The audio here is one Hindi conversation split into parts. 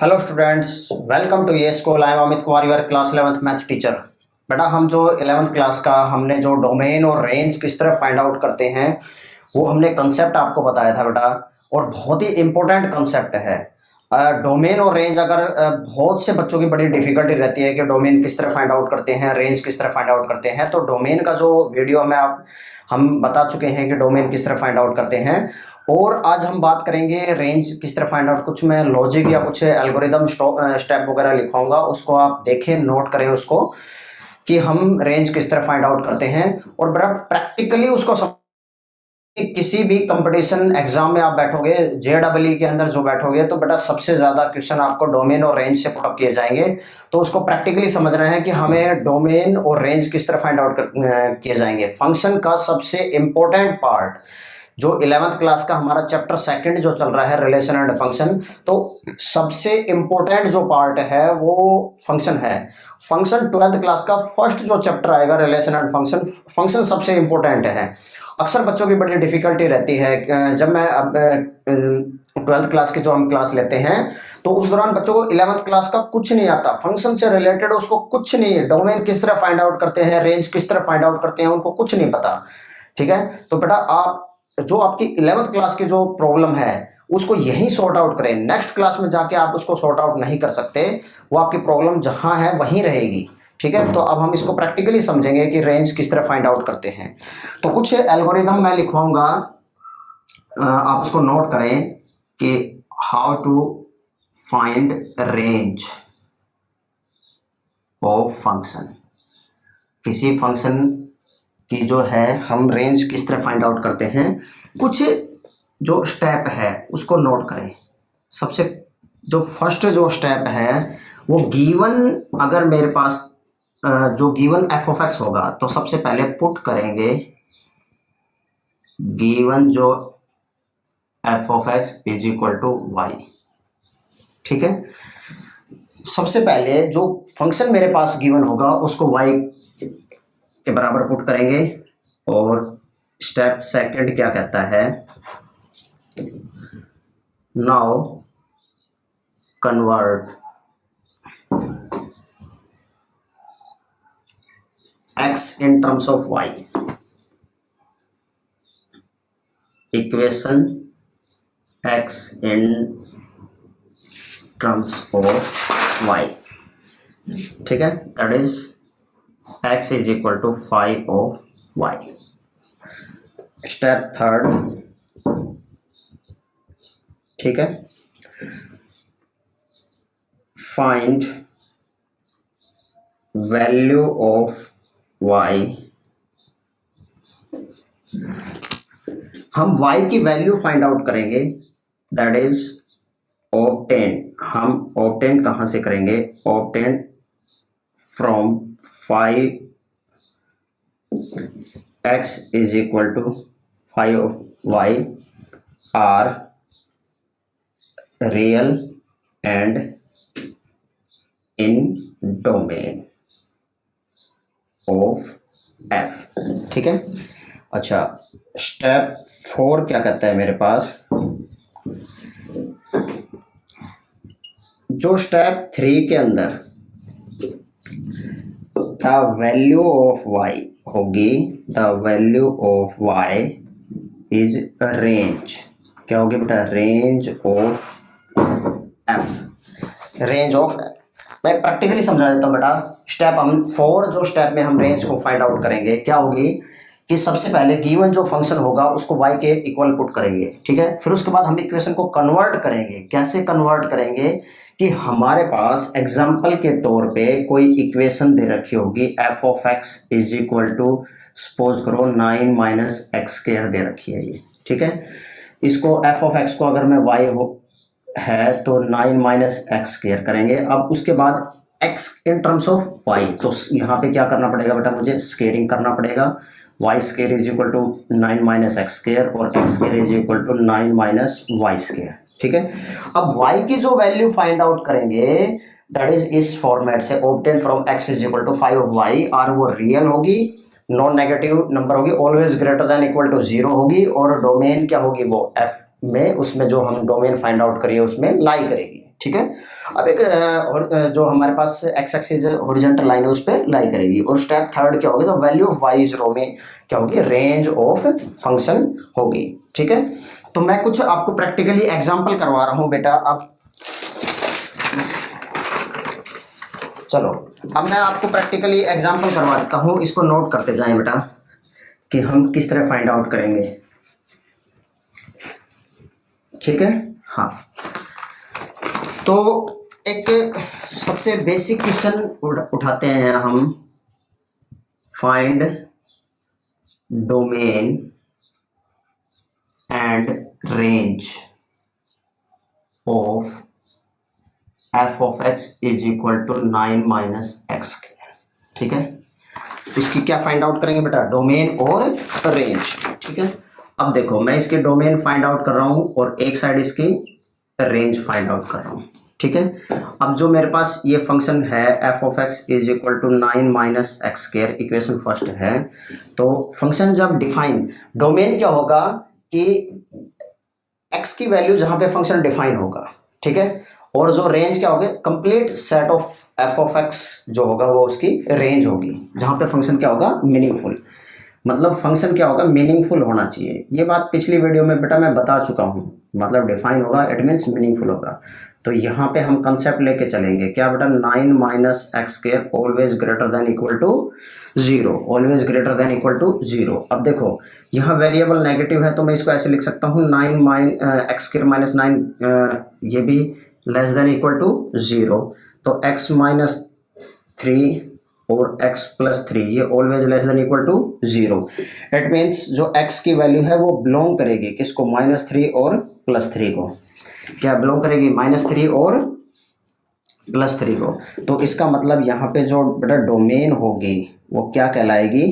हेलो स्टूडेंट्स, वेलकम टू ये school. I am Amit Kumar, your class 11th math teacher. बेटा, हम जो 11th क्लास का हमने जो डोमेन और रेंज किस तरह फाइंड आउट करते हैं वो हमने कंसेप्ट आपको बताया था बेटा, और बहुत ही इंपॉर्टेंट कंसेप्ट है। डोमेन और रेंज अगर बहुत से बच्चों की बड़ी डिफिकल्टी रहती है कि डोमेन किस तरह फाइंड आउट करते हैं, रेंज किस तरह फाइंड आउट करते हैं। तो डोमेन का जो वीडियो में हम बता चुके हैं कि डोमेन किस तरह फाइंड आउट करते हैं, और आज हम बात करेंगे रेंज किस तरह फाइंड आउट। कुछ मैं लॉजिक या कुछ एल्गोरिदम स्टेप वगैरह लिखवाऊंगा, उसको आप देखें, नोट करें उसको कि हम रेंज किस तरह फाइंड आउट करते हैं। और बड़ा प्रैक्टिकली उसको किसी भी कंपटीशन एग्जाम में आप बैठोगे, JEE के अंदर जो बैठोगे, तो बेटा सबसे ज्यादा क्वेश्चन आपको डोमेन और रेंज से पुटअप किए जाएंगे। तो उसको प्रैक्टिकली समझना है कि हमें डोमेन और रेंज किस तरह फाइंड आउट किए जाएंगे। फंक्शन का सबसे इंपॉर्टेंट पार्ट जो 11th क्लास का हमारा चैप्टर सेकंड जो चल रहा है, रिलेशन एंड फंक्शन, तो सबसे इंपॉर्टेंट जो पार्ट है वो फंक्शन है। फंक्शन 12th क्लास का फर्स्ट जो चैप्टर आएगा, रिलेशन एंड फंक्शन, फंक्शन सबसे इंपॉर्टेंट है। अक्सर बच्चों की बड़ी डिफिकल्टी रहती है, जब मैं अब 12th क्लास के जो हम क्लास लेते हैं तो उस दौरान बच्चों को 11th क्लास का कुछ नहीं आता, फंक्शन से रिलेटेड उसको कुछ नहीं है। डोमेन किस तरह फाइंड आउट करते हैं, रेंज किस तरह फाइंड आउट करते हैं, उनको कुछ नहीं पता। ठीक है, तो बेटा आप जो आपकी 11th क्लास की जो प्रॉब्लम है उसको यहीं सॉर्ट आउट करें। नेक्स्ट क्लास में जाके आप उसको सॉर्ट आउट नहीं कर सकते, वो आपकी प्रॉब्लम जहां है वहीं रहेगी। ठीक है, तो अब हम इसको प्रैक्टिकली समझेंगे कि रेंज किस तरह फाइंड आउट करते हैं। तो कुछ एल्गोरिदम मैं लिखवाऊंगा, आप उसको नोट करें कि how to find range of function. किसी फंक्शन की जो है हम रेंज किस तरह फाइंड आउट करते हैं, कुछ जो स्टेप है उसको नोट करें। सबसे जो फर्स्ट जो स्टेप है वो गिवन, अगर मेरे पास जो गिवन एफ ऑफ एक्स होगा तो सबसे पहले पुट करेंगे गिवन जो f of x is equal to y. ठीक है, सबसे पहले जो फंक्शन मेरे पास गिवन होगा उसको वाई के बराबर पुट करेंगे। और स्टेप सेकंड क्या कहता है, now convert x in terms of y, equation x in terms of y। ठीक है, that is x is equal to 5 of y। Step third, ठीक है, फाइंड वैल्यू ऑफ y। हम y की वैल्यू फाइंड आउट करेंगे, दैट इज ऑब्टेन। हम ऑब्टेन कहां से करेंगे, obtain from 5x is equal to 5 of y are real and in domain of f। ठीक है, अच्छा, स्टेप 4 क्या कहता है मेरे पास, जो स्टेप 3 के अंदर द वैल्यू ऑफ y होगी, the value of y is range. क्या होगी बेटा, range of f, range of f। मैं प्रैक्टिकली समझा देता हूँ बेटा। स्टेप हम 4 जो स्टेप में हम रेंज को फाइंड आउट करेंगे, क्या होगी कि सबसे पहले गिवन जो फंक्शन होगा उसको y के इक्वल पुट करेंगे। ठीक है, फिर उसके बाद हम इक्वेशन को कन्वर्ट करेंगे। कैसे कन्वर्ट करेंगे कि हमारे पास एग्जांपल के तौर पे कोई इक्वेशन दे रखी होगी, f of x is equal to, suppose करो 9 माइनस एक्स स्क्वायर दे रखी है ये। ठीक है, इसको एफ ऑफ एक्स को अगर मैं y हो है तो 9 माइनस एक्स स्क्वायर करेंगे। अब उसके बाद x in terms of y, तो यहाँ पे क्या करना पड़ेगा बेटा, मुझे स्क्वेयरिंग करना पड़ेगा। y square is equal to 9 minus x square और x square is equal to 9 minus y square. ठीक है, अब y की जो वैल्यू फाइंड आउट करेंगे दैट इज इस फॉर्मेट से, obtain from x is equal to 5 of y, और वो रियल होगी, नॉन नेगेटिव नंबर होगी, always greater than equal to 0 होगी, और डोमेन क्या होगी, वो f में, उसमें जो हम डोमेन फाइंड आउट करिए उसमें लाई करेगी। ठीक है। अब एक और जो हमारे पास एक्स एक्सिस हॉरिजॉन्टल लाइन है उस पर लाई करेगी। और स्टेप थर्ड क्या होगी, तो वैल्यू ऑफ वाई इज रो में क्या होगी, रेंज ऑफ फंक्शन होगी। ठीक है, तो मैं कुछ आपको प्रैक्टिकली एग्जांपल करवा रहा हूँ बेटा। अब चलो, अब मैं आपको प्रैक्टिकली एग्जांपल करवा देता हूँ, इसको नोट करते जाएं बेटा कि हम किस तरह फाइंड आउट करेंगे। ठीक है, हाँ। तो एक सबसे बेसिक क्वेश्चन उठाते हैं हम, find domain and range of f of x is equal to 9 minus x के। ठीक है, तो इसकी क्या फाइंड आउट करेंगे बेटा, डोमेन और रेंज। ठीक है, अब देखो मैं इसके डोमेन फाइंड आउट कर रहा हूँ और एक साइड इसकी रेंज फाइंड आउट कर रहा हूँ। ठीक है, अब जो मेरे पास ये फंक्शन है f of x is equal to 9 minus x square, equation first है। तो फंक्शन जब डिफाइन, डोमेन क्या होगा कि एक्स की वैल्यू जहाँ पे फंक्शन डिफाइन होगा। ठीक है, और जो रेंज क्या होगी, complete set of f of x जो होगा वो उसकी रेंज होगी, जहाँ पे फंक्शन क्या होगा, मीनिंगफुल। मतलब फंक्शन क्या होगा, मीनिंगफुल होना चाहिए। ये बात पिछली वीडियो में बेटा मैं बता चुका हूँ। मतलब डिफाइन होगा इट मीन्स मीनिंगफुल होगा। तो यहाँ पे हम कंसेप्ट लेके चलेंगे क्या बेटा, 9 minus x square always greater than equal to 0, always greater than equal to 0। अब देखो यहाँ वेरिएबल नेगेटिव है तो मैं इसको ऐसे लिख सकता हूँ 9 एक्स स्क्वायर माइनस 9, ये भी लेस देन इक्वल टू 0। तो x माइनस 3 और x प्लस 3 ये always less than equal to 0। It means जो x की वैल्यू है वो बिलोंग करेगी किसको, -3 और +3 को। क्या बिलोंग करेगी, -3 और +3 को। तो इसका मतलब यहाँ पे जो बेटा डोमेन होगी वो क्या कहलाएगी,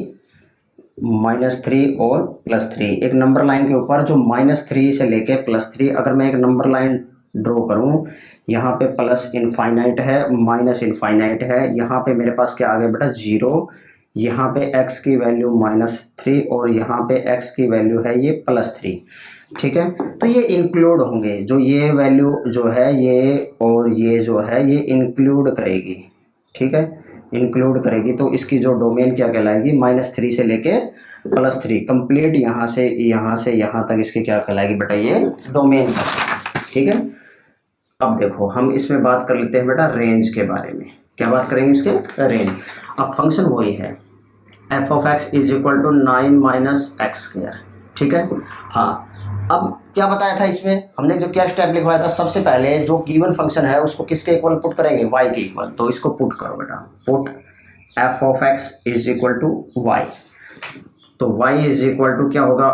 -3 और +3। एक नंबर लाइन के ऊपर जो -3 से लेके +3, अगर मैं एक नंबर लाइन ड्रॉ करूं, यहाँ पे प्लस इनफाइनाइट है, माइनस इनफाइनाइट है, यहाँ पे मेरे पास क्या आ गया बेटा 0, यहाँ पे x की वैल्यू -3 और यहाँ पे x की वैल्यू है ये +3। ठीक है, तो ये इंक्लूड होंगे, जो ये वैल्यू जो है ये और ये जो है ये इंक्लूड करेगी। ठीक है, इंक्लूड करेगी। तो इसकी जो डोमेन क्या कहलाएगी, -3 से लेके +3 कंप्लीट, यहाँ से यहाँ तक इसकी क्या कहलाएगी बेटा, ये डोमेन। ठीक है, अब देखो हम इसमें बात कर लेते हैं बेटा रेंज के बारे में। क्या बात करेंगे इसके, रेंज। अब फंक्शन वही है f of x is equal to 9 minus x square. ठीक है, हाँ। अब क्या बताया था इसमें, हमने जो क्या स्टेप लिखवाया था, सबसे पहले जो गिवन फंक्शन है उसको किसके इक्वल पुट करेंगे, वाई के इक्वल। तो इसको पुट करो बेटा, put f of x is equal to y. तो वाई इज इक्वल टू क्या होगा,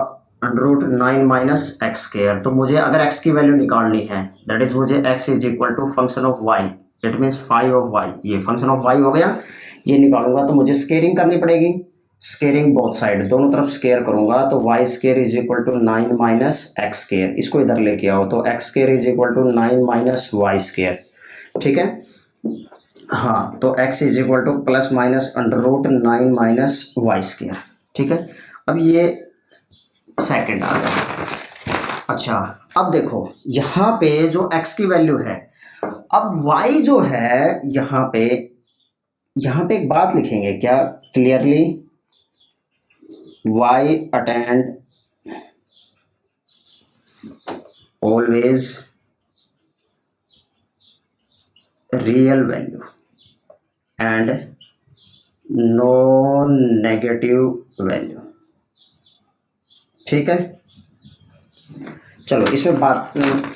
√9 माइनस एक्स स्क्वायर। तो मुझे अगर x की वैल्यू निकालनी है, दैट इज मुझे x is equal to function of y, it means phi of y, ये फंक्शन ऑफ y हो गया, ये निकालूंगा। तो मुझे स्केयरिंग करनी पड़ेगी, स्केयरिंग बोथ साइड, दोनों तरफ स्केयर करूंगा। तो y square is equal to 9 minus x square, इसको इधर लेके आओ। तो x square is equal to 9 minus y square. ठीक है, हाँ। तो x is equal to plus minus √9 minus y square. ठीक है, अब ये सेकंड आ गया। अच्छा, अब देखो यहाँ पे जो x की वैल्यू है, अब y जो है यहाँ पे एक बात लिखेंगे क्या, clearly, y attend always real value and non negative value. ठीक है, चलो इसमें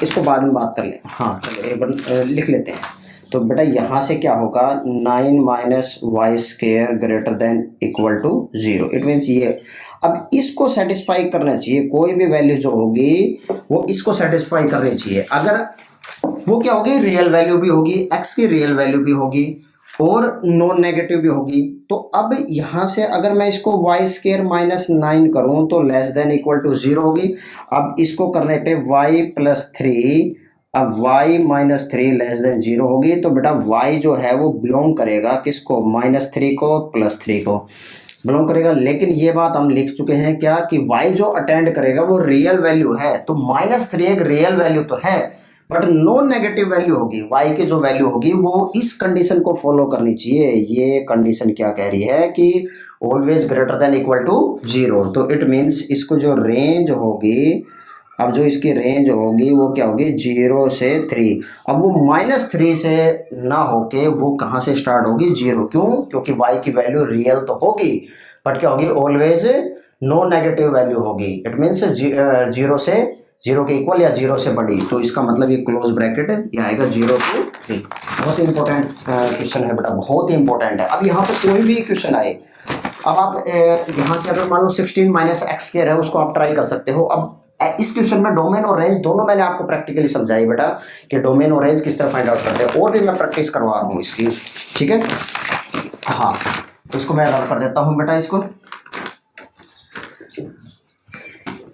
इसको बाद में बात कर लें। हाँ चलो एक बार लिख लेते हैं। तो बेटा यहाँ से क्या होगा, 9 minus y square greater than equal to 0। It means ये अब इसको सेटिस्फाई करना चाहिए, कोई भी वैल्यू जो होगी वो इसको सेटिस्फाई करनी चाहिए। अगर वो क्या होगी, रियल वैल्यू भी होगी, एक्स की रियल वैल्यू भी होगी और नॉन नेगेटिव भी होगी। तो अब यहाँ से अगर मैं इसको वाई स्केयर -9 करूँ तो लेस देन इक्वल टू 0 होगी। अब इसको करने पे y प्लस 3, अब y -3 लेस देन 0 होगी। तो बेटा y जो है वो बिलोंग करेगा किसको, -3 को, +3 को बिलोंग करेगा। लेकिन ये बात हम लिख चुके हैं क्या कि y जो अटेंड करेगा वो रियल वैल्यू है। तो -3 एक रियल वैल्यू तो है, बट नॉन नेगेटिव वैल्यू होगी, y की जो वैल्यू होगी वो इस कंडीशन को फॉलो करनी चाहिए। ये कंडीशन क्या कह रही है कि always greater than equal to 0। तो इट मीन्स इसको जो रेंज होगी, अब जो इसकी रेंज होगी वो क्या होगी 0 से 3। अब वो -3 से ना होके वो कहाँ से स्टार्ट होगी 0। क्यों? क्योंकि y की वैल्यू रियल तो होगी बट क्या होगी ऑलवेज नॉन नेगेटिव वैल्यू होगी। इट मीन्स 0 से 0 के इक्वल या 0 से बड़ी। तो इसका मतलब ये क्लोज ब्रैकेट ये आएगा 0 to 3। बहुत ही इंपॉर्टेंट क्वेश्चन है बेटा, बहुत ही इंपॉर्टेंट है। अब यहाँ पे कोई भी क्वेश्चन आए, अब आप यहाँ से अगर मान लो 16 - x स्क्वायर है उसको आप ट्राई कर सकते हो। अब इस क्वेश्चन में डोमेन और रेंज दोनों मैंने आपको प्रैक्टिकली समझाई बेटा कि डोमेन और रेंज किस तरह फाइंड आउट करते हैं, और भी मैं प्रैक्टिस करवा रहा हूँ इसकी, ठीक है। हाँ, तो इसको मैं रब कर देता हूँ बेटा इसको।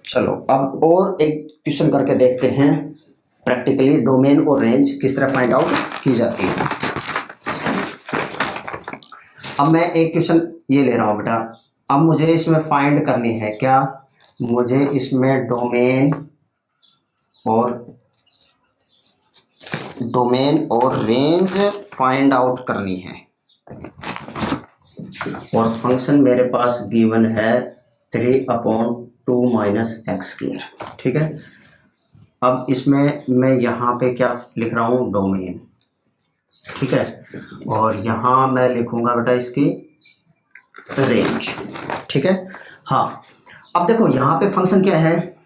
चलो अब और एक क्वेश्चन करके देखते हैं प्रैक्टिकली डोमेन और रेंज किस तरह फाइंड आउट की जाती है। अब मैं एक क्वेश्चन ये ले रहा हूँ बेटा, अब मुझे इसमें फाइंड करनी है क्या, मुझे इसमें डोमेन और रेंज फाइंड आउट करनी है। और फंक्शन मेरे पास गिवन है 3/2 - x स्क्वायर, ठीक है। अब इसमें मैं यहाँ पे क्या लिख रहा हूँ डोमेन, ठीक है, और यहाँ मैं लिखूंगा बेटा इसकी रेंज, ठीक है। हाँ, अब देखो यहाँ पे फंक्शन क्या है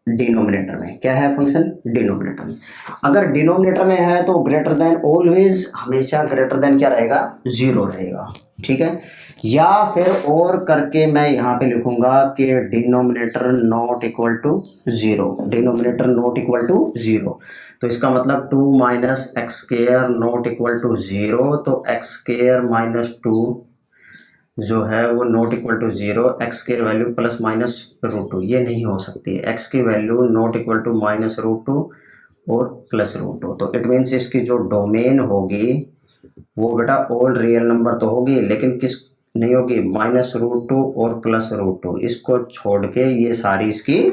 डिनोमिनेटर में, क्या है फंक्शन डिनोमिनेटर में। अगर डिनोमिनेटर में है तो ग्रेटर देन ऑलवेज हमेशा ग्रेटर देन क्या रहेगा 0 रहेगा, ठीक है। या फिर और करके मैं यहाँ पे लिखूंगा कि denominator not equal to 0, denominator not equal to 0। तो इसका मतलब 2 - x square not equal to 0, तो x स्क्वायर -2 जो है वो not equal to 0, x square value +-√2 ये नहीं हो सकती है। x की वैल्यू नॉट इक्वल टू -√2 और +√2। तो इट मीन्स इसकी जो डोमेन होगी वो बेटा ऑल रियल नंबर तो होगी लेकिन किस नहीं होगी -√2 और +√2, इसको छोड़ के ये सारी इसकी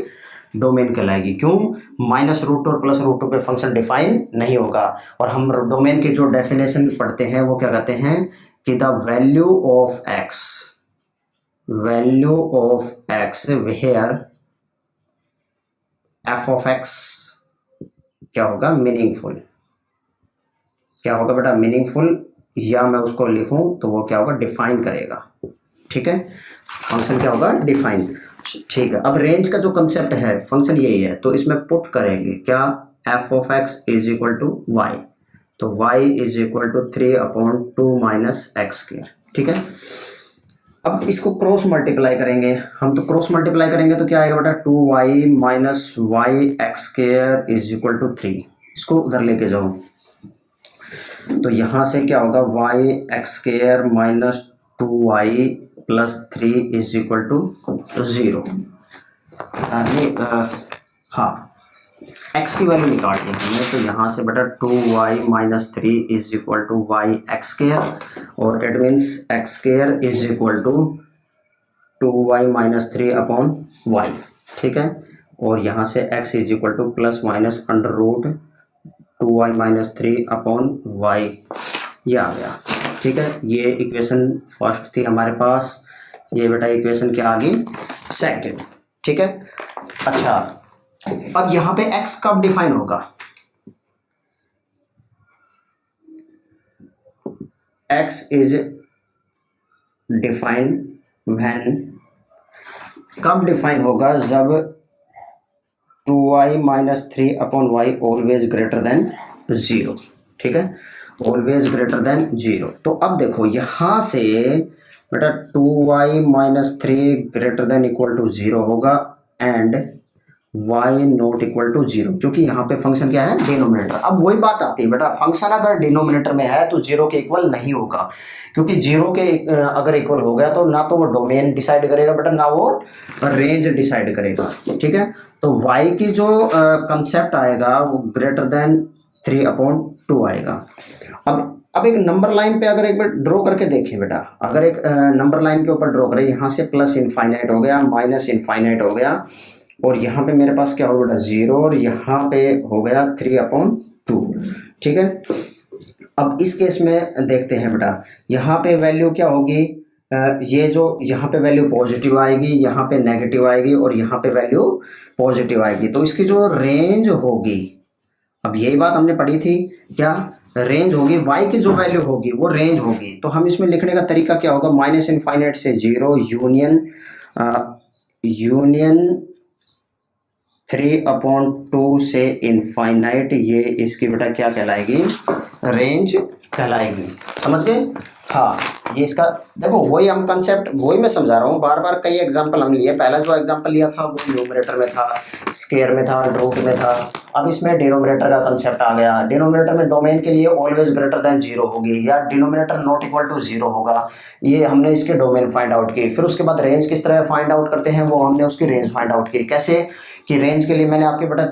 डोमेन कहलाएगी। क्यों? -√2 और +√2 पे फंक्शन डिफाइन नहीं होगा। और हम डोमेन की जो डेफिनेशन पढ़ते हैं वो क्या कहते हैं कि the value of x where f of x क्या होगा मीनिंगफुल, क्या होगा बेटा मीनिंगफुल, या मैं उसको लिखूं तो वो क्या होगा डिफाइन करेगा, ठीक है। फंक्शन क्या होगा डिफाइन, ठीक है। अब रेंज का जो कंसेप्ट है फंक्शन यही है, तो इसमें पुट करेंगे क्या f of x is equal to y, तो y is equal to 3/2 - x square, ठीक है। अब इसको क्रॉस मल्टीप्लाई करेंगे हम, तो क्रॉस मल्टीप्लाई करेंगे तो क्या आएगा बेटा 2y - y x square is equal to 3। इसको उधर लेके जाओ तो यहाँ से क्या होगा y x square -2y + 3 is equal to 0। हाँ, x की वैल्यू निकालनी है हमें, तो यहाँ से बेटा 2y - 3 is equal to y x square, और it means x square is equal to 2y - 3/y, ठीक है। और यहाँ से x is equal to ±√2y - 3/y ये आ गया, ठीक है। ये इक्वेशन फर्स्ट थी हमारे पास, ये बेटा इक्वेशन क्या आ गई सेकंड, ठीक है। अच्छा, अब यहाँ पे x कब डिफाइन होगा, x इज डिफाइन व्हेन, कब डिफाइन होगा जब 2y - 3/y always greater then 0, ठीक है, ऑलवेज ग्रेटर देन 0। तो अब देखो यहाँ से बेटा 2y - 3 greater than equal to 0 होगा and y not equal to 0, क्योंकि यहाँ पे फंक्शन क्या है डिनोमिनेटर। अब वही बात आती है बेटा, फंक्शन अगर डिनोमिनेटर में है तो 0 के इक्वल नहीं होगा, क्योंकि 0 के अगर इक्वल हो गया तो ना तो वो डोमेन डिसाइड करेगा बेटा, ना वो रेंज डिसाइड करेगा, ठीक है। तो y की जो कंसेप्ट आएगा वो ग्रेटर देन 3/2 आएगा। अब एक नंबर लाइन पे अगर एक बार ड्रॉ करके देखें बेटा, अगर एक नंबर लाइन के ऊपर ड्रॉ करें, यहाँ से +∞ हो गया, -∞ हो गया, और यहाँ पे मेरे पास क्या होगा बेटा 0 और यहाँ पे हो गया 3/2। ठीक है, अब इस केस में देखते हैं बेटा, यहाँ पे वैल्यू क्या होगी, ये जो यहाँ पे वैल्यू पॉजिटिव आएगी, यहाँ पे नेगेटिव आएगी और यहाँ पे वैल्यू पॉजिटिव आएगी। तो इसकी जो रेंज होगी, अब यही बात हमने पढ़ी थी, क्या रेंज होगी, y की जो वैल्यू होगी वो रेंज होगी। तो हम इसमें लिखने का तरीका क्या होगा, -∞ से 0 यूनियन 3/2 से इनफाइनाइट, ये इसकी बेटा क्या कहलाएगी, रेंज कहलाएगी। समझ गए? हाँ, ये इसका देखो वही हम कंसेप्ट वही मैं समझा रहा हूँ, बार बार कई एग्जांपल हम लिए। पहला जो एग्जांपल लिया था वो न्यूमरेटर में था, स्क्वायर में था, रूट में था। अब इसमें डिनोमिनेटर का कंसेप्ट आ गया। डिनोमिनेटर में डोमेन के लिए ऑलवेज ग्रेटर देन 0 होगी या डिनोमिनेटर नॉट इक्वल टू 0 होगा। ये हमने इसके डोमेन फाइंड आउट की। फिर उसके बाद रेंज किस तरह फाइंड आउट करते हैं, वो हमने उसकी रेंज फाइंड आउट की। कैसे कि रेंज के लिए मैंने आपके बेटा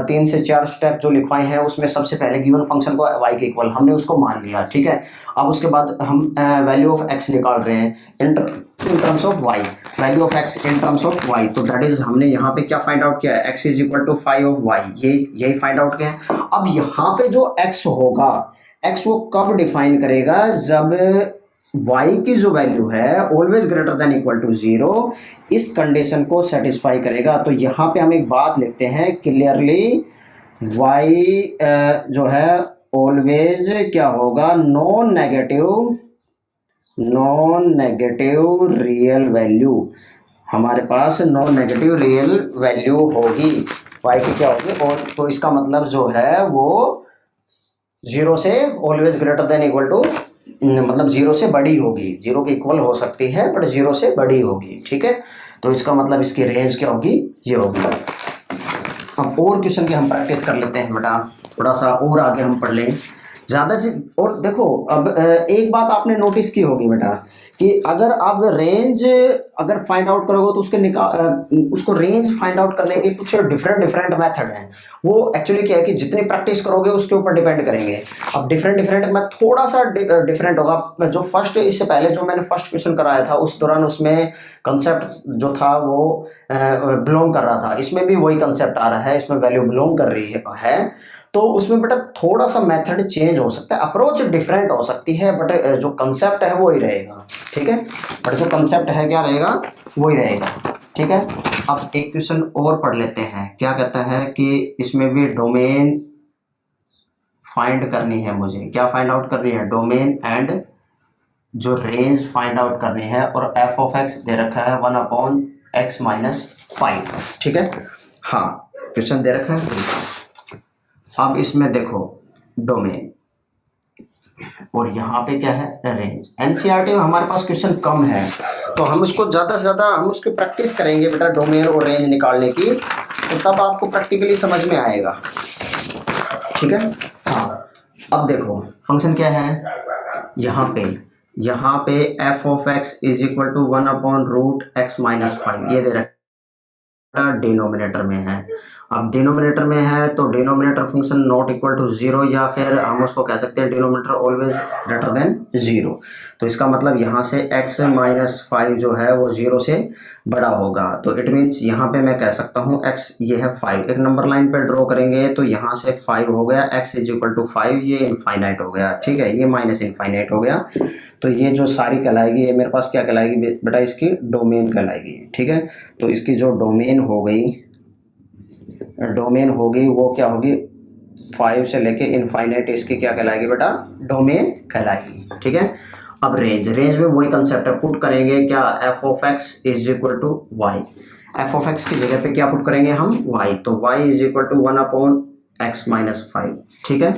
3 से 4 स्टेप जो लिखवाए हैं, उसमें सबसे पहले गिवन फंक्शन को y के इक्वल हमने उसको मान लिया। ठीक है, अब उसके बाद हम वैल्यू ऑफ x निकाल रहे हैं in terms of y, value of x in terms of y। तो दैट इज हमने यहाँ पे क्या फाइंड आउट किया है, x is equal to 5 of y, यही फाइंड आउट किया है। अब यहाँ पे जो x होगा, x वो कब डिफाइन करेगा, जब y की जो वैल्यू है always greater than equal to 0, इस कंडीशन को सेटिस्फाई करेगा। तो यहाँ पे हम एक बात लिखते हैं क्लियरली, y जो है ऑलवेज क्या होगा, नॉन नेगेटिव रियल वैल्यू, हमारे पास नॉन नेगेटिव रियल वैल्यू होगी y की क्या होगी। और तो इसका मतलब जो है वो 0 से always greater than equal to, मतलब 0 से बड़ी होगी, 0 के इक्वल हो सकती है बट 0 से बड़ी होगी। ठीक है, तो इसका मतलब इसकी रेंज क्या होगी, ये होगी। अब और क्वेश्चन की हम प्रैक्टिस कर लेते हैं बेटा, थोड़ा सा और आगे हम पढ़ लें ज़्यादा से। और देखो अब एक बात आपने नोटिस की होगी बेटा कि अगर आप रेंज अगर फाइंड आउट करोगे तो उसको रेंज फाइंड आउट करने के कुछ डिफरेंट मेथड हैं। वो एक्चुअली क्या है कि जितनी प्रैक्टिस करोगे उसके ऊपर डिपेंड करेंगे। अब डिफरेंट में थोड़ा सा डिफरेंट होगा। जो फर्स्ट, इससे पहले जो मैंने फर्स्ट क्वेश्चन कराया था उस दौरान उसमें कंसेप्ट जो था वो बिलोंग कर रहा था, इसमें भी वही कंसेप्ट आ रहा है, इसमें वैल्यू बिलोंग कर रही है। तो उसमें बेटा थोड़ा सा मेथड चेंज हो सकता है, अप्रोच डिफरेंट हो सकती है, बट जो कंसेप्ट है वो ही रहेगा। ठीक है, बट जो कंसेप्ट है क्या रहेगा, वो ही रहेगा। ठीक है, अब एक क्वेश्चन और पढ़ लेते हैं। क्या कहता है कि इसमें भी डोमेन फाइंड करनी है मुझे, क्या फाइंड आउट करनी है, डोमेन एंड जो रेंज फाइंड आउट करनी है, और एफ ऑफ एक्स दे रखा है 1/x-5। ठीक है, हाँ क्वेश्चन दे रखा है। अब इसमें देखो डोमेन और यहाँ पे क्या है, रेंज। एनसीईआरटी में हमारे पास क्वेश्चन कम है तो हम उसको ज़्यादा से ज़्यादा हम उसकी प्रैक्टिस करेंगे बेटा, डोमेन और रेंज निकालने की, तो तब आपको प्रैक्टिकली समझ में आएगा। ठीक है, हाँ अब देखो फंक्शन क्या है, यहाँ पे f of x is equal to 1/√x-5 ये दे रखा डिनोमिनेटर में है। अब डिनोमिनेटर में है तो denominator function not equal to 0, या फिर हम उसको कह सकते हैं डिनोमिनेटर ऑलवेज ग्रेटर देन 0। तो इसका मतलब यहाँ से x-5 जो है वो 0 से बड़ा होगा। तो इट मीन्स यहाँ पे मैं कह सकता हूँ x ये है 5, एक नंबर लाइन पे ड्रॉ करेंगे तो यहाँ से 5 हो गया, x इज इक्वल टू 5, ये इनफाइनाइट हो गया। ठीक है, ये माइनस इनफाइनाइट हो गया। तो ये जो सारी कहलाएगी ये मेरे पास क्या कहलाएगी बेटा, इसकी डोमेन कहलाएगी। ठीक है, तो इसकी जो डोमेन हो गई वो क्या होगी, 5 से लेके इनफाइनाइट, इसकी क्या कहलाएगी बेटा, डोमेन कहलाएगी। ठीक है, अब रेंज में वही कंसेप्ट है, पुट करेंगे क्या, f of x is equal to y, f of x की जगह पे क्या पुट करेंगे हम, वाई, तो y is equal to 1/x-5। ठीक है,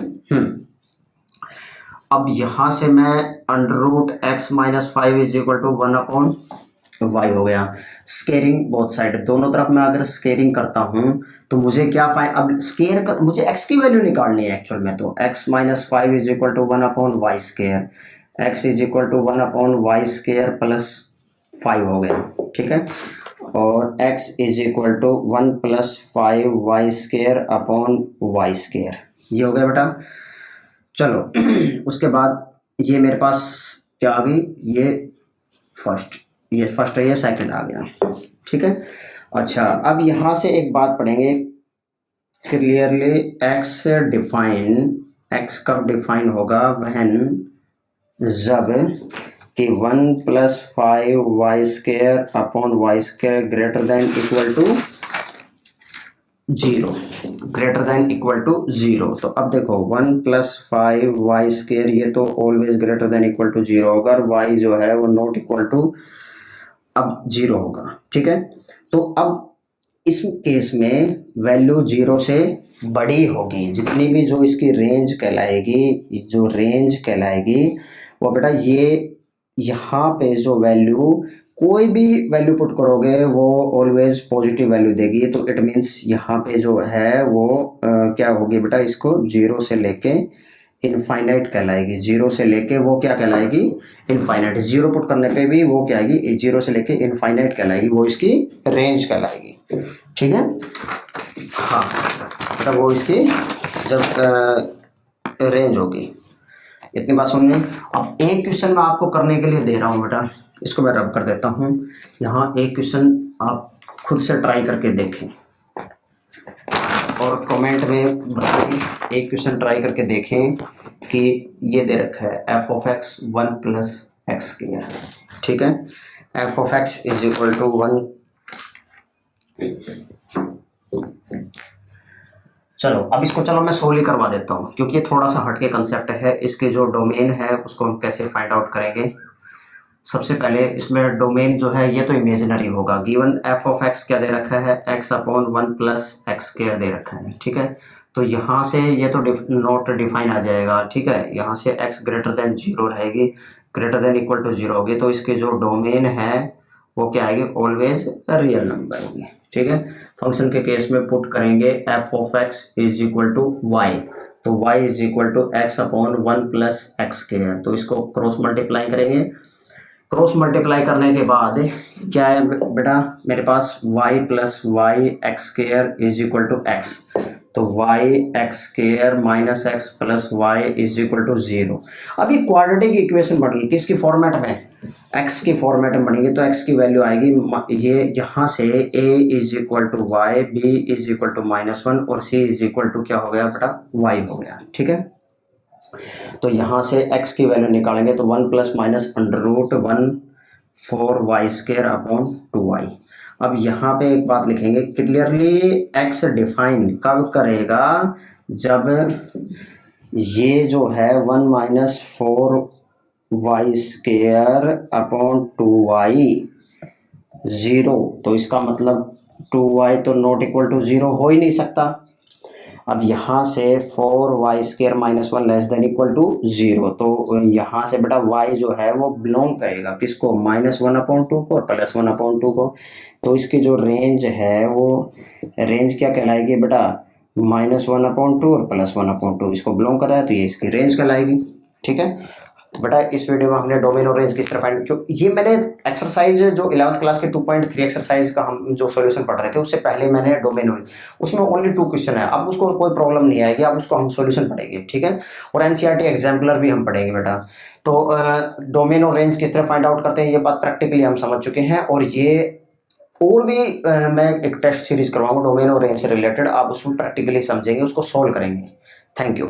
अब यहाँ से मैं √x-5 is equal to 1/y हो गया। स्केयरिंग बोथ साइड, दोनों तरफ मैं अगर स्केयरिंग करता हूँ तो मुझे क्या फाइंड, अब स्केयर कर मुझे x की वैल्यू निकालनी है एक्चुअल में, तो x-5 is equal to 1/y², x is equal to 1/y² plus 5 हो गया। ठीक है, और x is equal to 1 + 5y² ये हो गया बेटा। चलो उसके बाद ये मेरे पास क्या आ गई, ये फर्स्ट है, ये सेकंड आ गया। ठीक है, अच्छा, अब यहाँ से एक बात पढ़ेंगे क्लियरली। एक्स डिफाइन, एक्स कब डिफाइन होगा, व्हेन, जब कि 1+5y² upon y² greater than equal to 0, greater than equal to 0। तो अब देखो 1+5y² ये तो always greater than equal to 0 होगा, और y जो है वो नॉट इक्वल टू अब 0 होगा, ठीक है। तो अब इस केस में वैल्यू 0 से बड़ी होगी, जितनी भी जो इसकी रेंज कहलाएगी, जो रेंज कहलाएगी वो बेटा ये यहाँ पे जो वैल्यू, कोई भी वैल्यू पुट करोगे वो ऑलवेज पॉजिटिव वैल्यू देगी। तो इट मीन्स यहाँ पे जो है वो क्या होगी बेटा, इसको 0 से लेके इनफाइनाइट कहलाएगी, 0 से लेके वो क्या कहलाएगी, इनफाइनाइट। 0 पुट करने पे भी वो क्या आएगी, 0 से लेके इनफाइनाइट कहलाएगी, वो इसकी रेंज कहलाएगी, ठीक है। हाँ, मतलब वो इसकी जब रेंज होगी। इतनी बात सुन ली। अब एक क्वेश्चन मैं आपको करने के लिए दे रहा हूँ बेटा, इसको मैं रब कर देता हूँ। यहाँ एक क्वेश्चन आप खुद से ट्राई करके देखें और कमेंट में बताएं। एक क्वेश्चन ट्राई करके देखें कि ये दे रखा है f(x) 1+x², ठीक है। f(x) = 1। चलो अब इसको चलो मैं सोल्व करवा देता हूँ, क्योंकि ये थोड़ा सा हटके कंसेप्ट है। इसके जो डोमेन है उसको हम कैसे फाइंड आउट करेंगे। सबसे पहले इसमें डोमेन जो है ये तो इमेजिनरी होगा। गिवन f(x) क्या दे रखा है, x अपॉन 1+x² दे रखा है, ठीक है। तो यहाँ से ये तो नॉट डिफाइन आ जाएगा, ठीक है। यहाँ से x ग्रेटर देन 0 रहेगी, ग्रेटर देन इक्वल टू 0 होगी। तो इसके जो डोमेन है वो क्या आएगी, ऑलवेज रियल नंबर होगी, ठीक है। फंक्शन के केस में पुट करेंगे f(x) = y, तो y = x अपॉन 1+x²। तो इसको क्रॉस मल्टीप्लाई करेंगे। क्रॉस मल्टीप्लाई करने के बाद क्या है बेटा, मेरे पास y + y(x²) = x। तो y(x² - x + y) = 0। अभी क्वाड्रेटिक इक्वेशन बन गई, किसकी फॉर्मेट में, x की फॉर्मेट में बनेगी। तो x की वैल्यू आएगी ये यहाँ से a = y, b = -1 और c = क्या हो गया बेटा, y हो गया, ठीक है। तो यहाँ से x की वैल्यू निकालेंगे तो 1 + -√1 4y² अपॉन 2y। अब यहाँ पे एक बात लिखेंगे क्लियरली, x डिफाइन कब करेगा, जब ये जो है 1 - 4y² अपॉन 2y 0। तो इसका मतलब 2y तो नॉट इक्वल टू 0 हो ही नहीं सकता। अब यहाँ से 4y² - 1 <= 0। तो यहाँ से बेटा y जो है वो बिलोंग करेगा किसको, -1/2 को और +1/2 को। तो इसकी जो रेंज है वो रेंज क्या कहलाएगी बेटा, -1/2 और +1/2 इसको बिलोंग कर रहा है, तो ये इसकी रेंज कहलाएगी, ठीक है। तो बेटा इस वीडियो में हमने डोमेन और रेंज किस तरह फाइंड, जो ये मैंने एक्सरसाइज जो 11th क्लास के 2.3 एक्सरसाइज का हम जो सॉल्यूशन पढ़ रहे थे उससे पहले मैंने डोमेन, उसमें ओनली 2 क्वेश्चन है। अब उसको कोई प्रॉब्लम नहीं आएगी, अब उसको हम सॉल्यूशन पढ़ेंगे, ठीक है। और एनसीईआरटी एग्जाम्पलर भी हम पढ़ेंगे बेटा। तो डोमेन और रेंज किस तरह फाइंड आउट करते हैं ये बात प्रैक्टिकली हम समझ चुके हैं। और ये और भी मैं एक टेस्ट सीरीज करवाऊंगा डोमेन और रेंज से रिलेटेड, आप उसमें प्रैक्टिकली समझेंगे, उसको सोल्व करेंगे। Thank you.